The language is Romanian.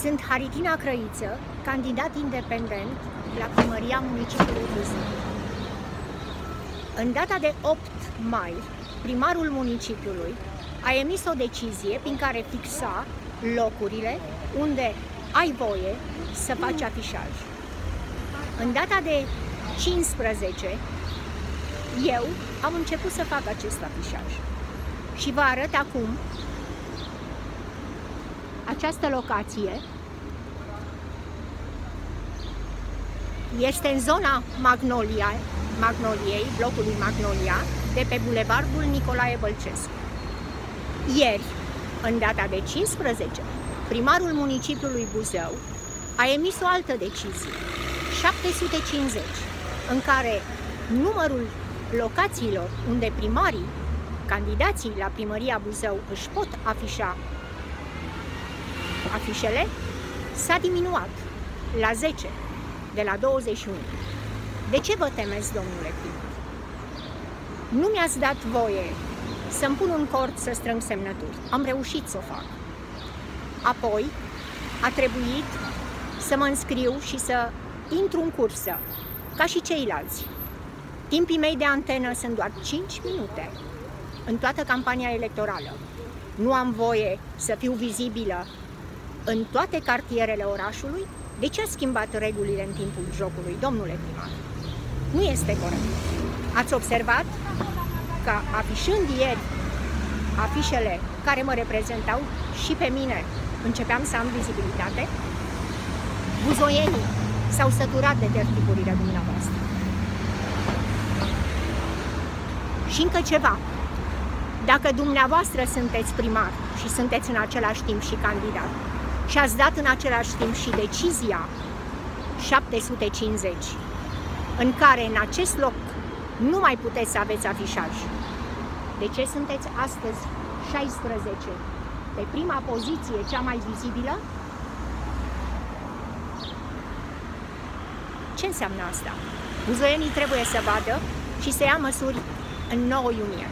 Sunt Haritina Crăiță, candidat independent la primăria municipiului Buzău. În data de 8 mai, primarul municipiului a emis o decizie prin care fixa locurile unde ai voie să faci afișaj. În data de 15, eu am început să fac acest afișaj și vă arăt acum această locație. Este în zona Magnoliei, blocului Magnolia, de pe bulevardul Nicolae Bălcescu. Ieri, în data de 15, primarul municipiului Buzău a emis o altă decizie, 750, în care numărul locațiilor unde primarii, candidații la primăria Buzău își pot afișa afișele, s-a diminuat la 10, de la 21. De ce vă temeți, domnule primar? Nu mi-ați dat voie să-mi pun un cord să strâng semnături. Am reușit să o fac. Apoi a trebuit să mă înscriu și să intru în cursă, ca și ceilalți. Timpii mei de antenă sunt doar 5 minute în toată campania electorală. Nu am voie să fiu vizibilă în toate cartierele orașului. De ce a schimbat regulile în timpul jocului, domnule primar? Nu este corect. Ați observat că afișând ieri afișele care mă reprezentau și pe mine începeam să am vizibilitate? Buzoienii s-au săturat de tertipurile dumneavoastră. Și încă ceva. Dacă dumneavoastră sunteți primar și sunteți în același timp și candidat și ați dat în același timp și decizia 750, în care în acest loc nu mai puteți să aveți afișaj, de ce sunteți astăzi 16 pe prima poziție, cea mai vizibilă? Ce înseamnă asta? Buzoienii trebuie să vadă și să ia măsuri în 9 iunie.